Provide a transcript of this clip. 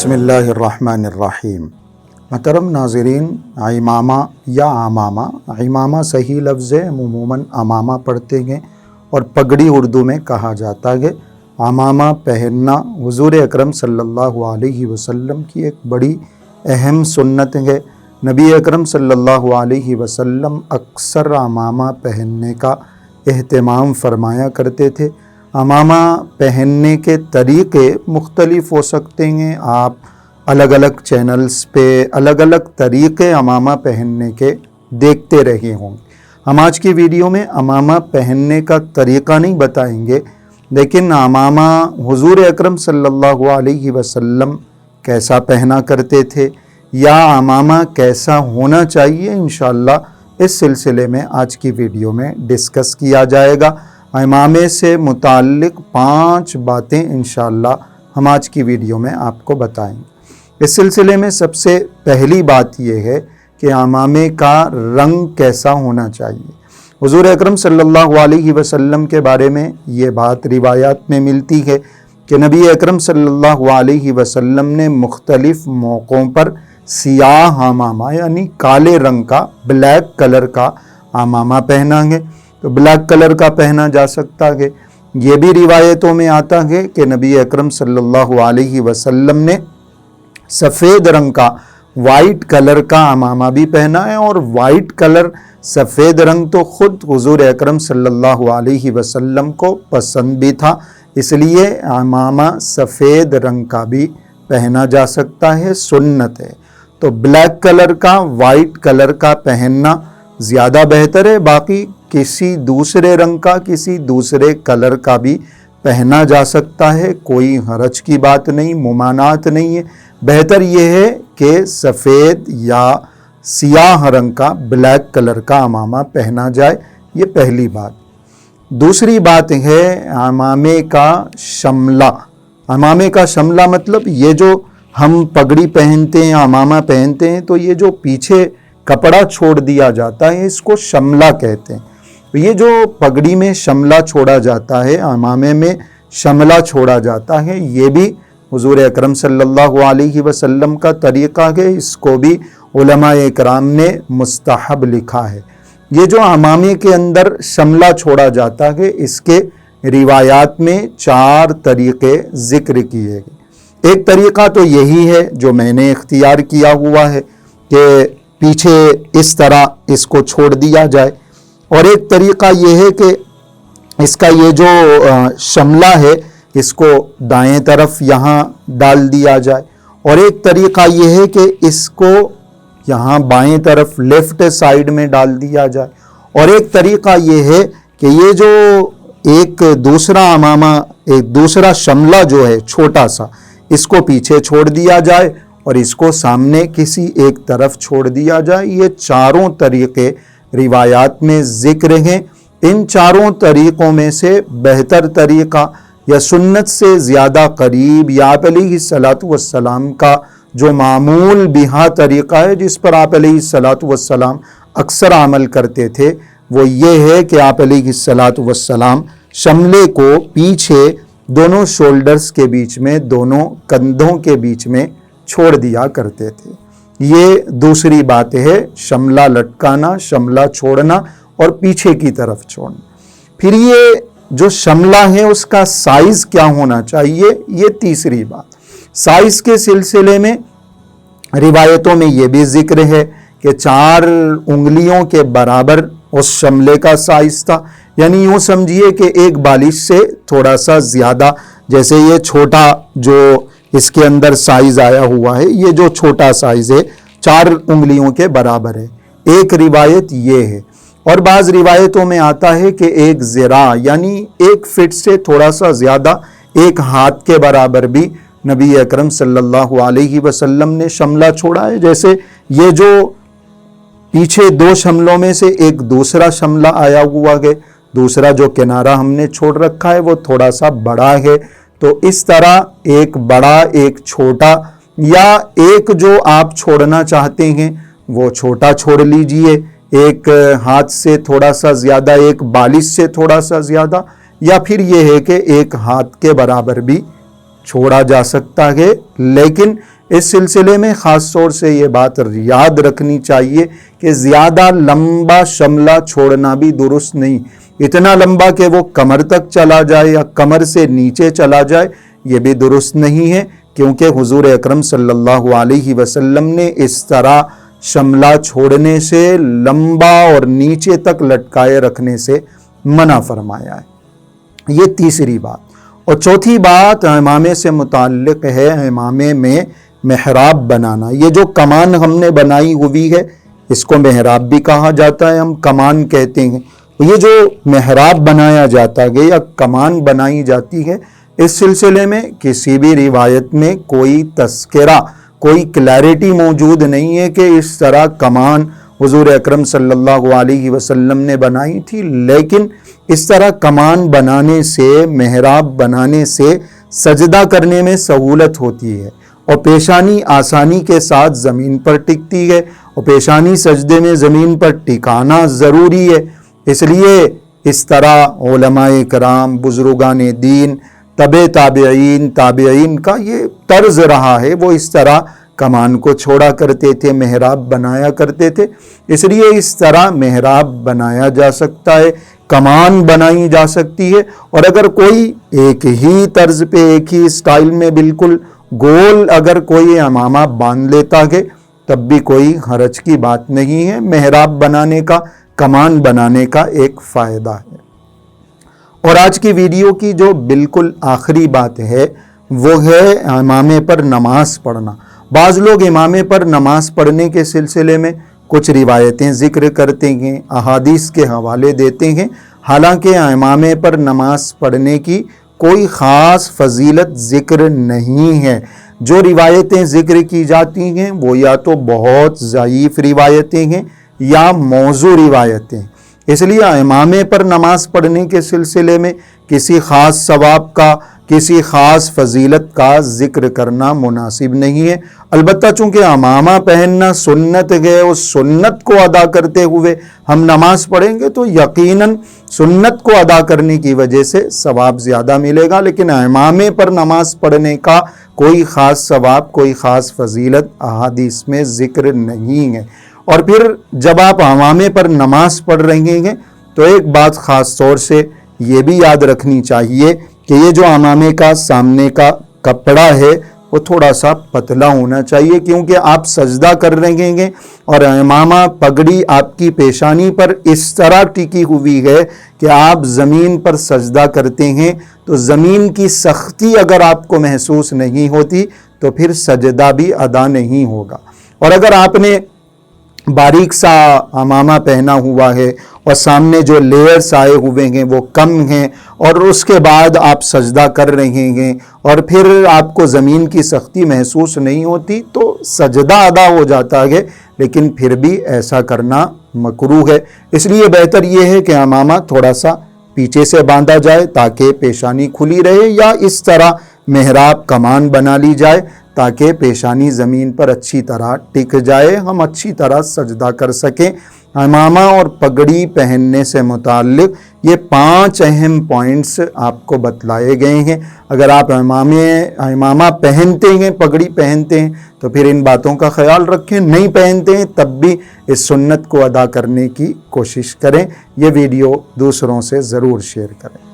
बिस्मिल्लाहिर्रहमानिर्रहीम। महतरम नाज़रीन, इमामा या अमामा, इमामा सही लफ्ज़ है, अमूमन अमामा पढ़ते हैं और पगड़ी उर्दू में कहा जाता है। अमामा पहनना हुज़ूर अकरम सल्लल्लाहु अलैहि वसल्लम की एक बड़ी अहम सुन्नत है। नबी अकरम सल्लल्लाहु अलैहि वसल्लम अक्सर अमामा पहनने का एहतमाम फरमाया करते थे। अमामा पहनने के तरीक़े मुख्तलिफ़ हो सकते हैं। आप अलग अलग चैनल्स पे अलग अलग तरीक़े अमामा पहनने के देखते रहे होंगे। हम आज की वीडियो में अमामा पहनने का तरीक़ा नहीं बताएंगे, लेकिन अमामा हुज़ूर अकरम सल्लल्लाहु अलैहि वसल्लम कैसा पहना करते थे या अमामा कैसा होना चाहिए, इंशाअल्लाह इस सिलसिले में आज की वीडियो में डिस्कस किया जाएगा। इमामे से मुताल्लिक़ 5 बातें इंशाअल्लाह हम आज की वीडियो में आपको बताएंगे। इस सिलसिले में सबसे पहली बात यह है कि इमामे का रंग कैसा होना चाहिए। हुज़ूर अकरम सल्लल्लाहु अलैहि वसल्लम के बारे में ये बात रिवायात में मिलती है कि नबी अकरम सल्लल्लाहु अलैहि वसल्लम ने मुख्तलिफ़ मौक़ों पर सियाह अमामा यानी काले रंग का, ब्लैक कलर का अमामा पहना है। तो ब्लैक कलर का पहना जा सकता है। ये भी रिवायतों में आता है कि नबी अकरम सल्लल्लाहु अलैहि वसल्लम ने सफ़ेद रंग का, वाइट कलर का अमामा भी पहना है। और वाइट कलर, सफ़ेद रंग तो ख़ुद हुज़ूर अकरम सल्लल्लाहु अलैहि वसल्लम को पसंद भी था, इसलिए अमामा सफ़ेद रंग का भी पहना जा सकता है, सुन्नत है। तो ब्लैक कलर का, वाइट कलर का पहनना ज़्यादा बेहतर है। बाकी किसी दूसरे रंग का, किसी दूसरे कलर का भी पहना जा सकता है, कोई हरज की बात नहीं, मुमानात नहीं है। बेहतर ये है कि सफ़ेद या सियाह रंग का, ब्लैक कलर का अमामा पहना जाए। ये पहली बात। दूसरी बात है अमामे का शमला। अमामे का शमला मतलब ये जो हम पगड़ी पहनते हैं, अमामा पहनते हैं, तो ये जो पीछे कपड़ा छोड़ दिया जाता है इसको शमला कहते हैं। तो ये जो पगड़ी में शमला छोड़ा जाता है, अमामे में शमला छोड़ा जाता है, ये भी हुज़ूर अकरम सल्लल्लाहु अलैहि वसल्लम का तरीक़ा है। इसको भी उलमाए इकराम ने मुस्तहब लिखा है। ये जो अमामे के अंदर शमला छोड़ा जाता है, इसके रिवायात में 4 तरीक़े ज़िक्र किए गए। एक तरीक़ा तो यही है जो मैंने इख्तियार किया हुआ है कि पीछे इस तरह इसको छोड़ दिया जाए। और एक तरीक़ा ये है कि इसका ये जो शमला है इसको दाएं तरफ यहाँ डाल दिया जाए। और एक तरीक़ा ये है कि इसको यहाँ बाएं तरफ लेफ़्ट साइड में डाल दिया जाए। और एक तरीक़ा ये है कि ये जो एक दूसरा अमामा, एक दूसरा शमला जो है छोटा सा, इसको पीछे छोड़ दिया जाए और इसको सामने किसी एक तरफ छोड़ दिया जाए। ये 4 तरीक़े रिवायात में ज़िक्र हैं। इन 4 तरीक़ों में से बेहतर तरीक़ा या सुन्नत से ज़्यादा करीब या आप अलैहिस्सलातु वस्सलाम का जो मामूल बिहा तरीक़ा है, जिस पर आप अलैहिस्सलातु वस्सलाम अक्सर अमल करते थे, वो ये है कि आप अलैहिस्सलातु वस्सलाम शमले को पीछे दोनों शोल्डर्स के बीच में, दोनों कंधों के बीच में छोड़ दिया करते थे। ये दूसरी बात है, शमला लटकाना, शमला छोड़ना और पीछे की तरफ छोड़ना। फिर ये जो शमला है उसका साइज़ क्या होना चाहिए, ये तीसरी बात। साइज़ के सिलसिले में रिवायतों में ये भी ज़िक्र है कि 4 उंगलियों के बराबर उस शमले का साइज़ था। यानी यूँ समझिए कि एक बालिश से थोड़ा सा ज़्यादा, जैसे ये छोटा जो इसके अंदर साइज़ आया हुआ है, ये जो छोटा साइज़ है 4 उंगलियों के बराबर है। एक रिवायत ये है। और बाज़ रिवायतों में आता है कि 1 ज़िरा यानी 1 फीट से थोड़ा सा ज़्यादा, 1 हाथ के बराबर भी नबी अकरम सल्लल्लाहु अलैहि वसल्लम ने शमला छोड़ा है। जैसे ये जो पीछे 2 शमलों में से एक दूसरा शमला आया हुआ है, दूसरा जो किनारा हमने छोड़ रखा है वो थोड़ा सा बड़ा है। तो इस तरह एक बड़ा, एक छोटा, या एक जो आप छोड़ना चाहते हैं वो छोटा छोड़ लीजिए, एक हाथ से थोड़ा सा ज़्यादा, एक बालिश से थोड़ा सा ज़्यादा, या फिर ये है कि एक हाथ के बराबर भी छोड़ा जा सकता है। लेकिन اس سلسلے میں خاص طور سے یہ بات یاد رکھنی چاہیے کہ زیادہ لمبا شملہ چھوڑنا بھی درست نہیں، اتنا لمبا کہ وہ کمر تک چلا جائے یا کمر سے نیچے چلا جائے، یہ بھی درست نہیں ہے، کیونکہ حضور اکرم صلی اللہ علیہ وسلم نے اس طرح شملہ چھوڑنے سے، لمبا اور نیچے تک لٹکائے رکھنے سے منع فرمایا ہے۔ یہ تیسری بات۔ اور چوتھی بات عمامے سے متعلق ہے، عمامے میں محراب بنانا۔ یہ جو کمان ہم نے بنائی ہوئی ہے اس کو محراب بھی کہا جاتا ہے، ہم کمان کہتے ہیں۔ یہ جو محراب بنایا جاتا ہے یا کمان بنائی جاتی ہے، اس سلسلے میں کسی بھی روایت میں کوئی تذکرہ، کوئی کلیئرٹی موجود نہیں ہے کہ اس طرح کمان حضور اکرم صلی اللہ علیہ وسلم نے بنائی تھی، لیکن اس طرح کمان بنانے سے، محراب بنانے سے سجدہ کرنے میں سہولت ہوتی ہے اور پیشانی آسانی کے ساتھ زمین پر ٹکتی ہے، اور پیشانی سجدے میں زمین پر ٹکانا ضروری ہے۔ اس لیے اس طرح علماء کرام، بزرگان دین، تابعین کا یہ طرز رہا ہے، وہ اس طرح کمان کو چھوڑا کرتے تھے، محراب بنایا کرتے تھے۔ اس لیے اس طرح محراب بنایا جا سکتا ہے، کمان بنائی جا سکتی ہے، اور اگر کوئی ایک ہی طرز پہ، ایک ہی اسٹائل میں بالکل گول اگر کوئی عمامہ باندھ لیتا ہے تب بھی کوئی حرج کی بات نہیں ہے۔ محراب بنانے کا، کمان بنانے کا ایک فائدہ ہے۔ اور آج کی ویڈیو کی جو بالکل آخری بات ہے وہ ہے امامے پر نماز پڑھنا۔ بعض لوگ امامے پر نماز پڑھنے کے سلسلے میں کچھ روایتیں ذکر کرتے ہیں، احادیث کے حوالے دیتے ہیں، حالانکہ امامے پر نماز پڑھنے کی کوئی خاص فضیلت ذکر نہیں ہے۔ جو روایتیں ذکر کی جاتی ہیں وہ یا تو بہت ضعیف روایتیں ہیں یا موضوع روایتیں۔ اس لیے امامے پر نماز پڑھنے کے سلسلے میں کسی خاص ثواب کا، کسی خاص فضیلت کا ذکر کرنا مناسب نہیں ہے۔ البتہ چونکہ امامہ پہننا سنت ہے، اس سنت کو ادا کرتے ہوئے ہم نماز پڑھیں گے تو یقیناً سنت کو ادا کرنے کی وجہ سے ثواب زیادہ ملے گا، لیکن امامے پر نماز پڑھنے کا کوئی خاص ثواب، کوئی خاص فضیلت احادیث میں ذکر نہیں ہے۔ اور پھر جب آپ امامے پر نماز پڑھ رہے ہیں تو ایک بات خاص طور سے یہ بھی یاد رکھنی چاہیے کہ یہ جو امامے کا سامنے کا کپڑا ہے وہ تھوڑا سا پتلا ہونا چاہیے، کیونکہ آپ سجدہ کر رہے ہیں اور امامہ، پگڑی آپ کی پیشانی پر اس طرح ٹکی ہوئی ہے کہ آپ زمین پر سجدہ کرتے ہیں تو زمین کی سختی اگر آپ کو محسوس نہیں ہوتی تو پھر سجدہ بھی ادا نہیں ہوگا۔ اور اگر آپ نے باریک سا امامہ پہنا ہوا ہے اور سامنے جو لیئرز آئے ہوئے ہیں وہ کم ہیں اور اس کے بعد آپ سجدہ کر رہے ہیں اور پھر آپ کو زمین کی سختی محسوس نہیں ہوتی تو سجدہ ادا ہو جاتا ہے، لیکن پھر بھی ایسا کرنا مکروہ ہے۔ اس لیے بہتر یہ ہے کہ امامہ تھوڑا سا پیچھے سے باندھا جائے تاکہ پیشانی کھلی رہے، یا اس طرح محراب، کمان بنا لی جائے تاکہ پیشانی زمین پر اچھی طرح ٹک جائے، ہم اچھی طرح سجدہ کر سکیں۔ امامہ اور پگڑی پہننے سے متعلق یہ 5 اہم پوائنٹس آپ کو بتلائے گئے ہیں۔ اگر آپ امامہ پہنتے ہیں، پگڑی پہنتے ہیں تو پھر ان باتوں کا خیال رکھیں، نہیں پہنتے ہیں تب بھی اس سنت کو ادا کرنے کی کوشش کریں۔ یہ ویڈیو دوسروں سے ضرور شیئر کریں۔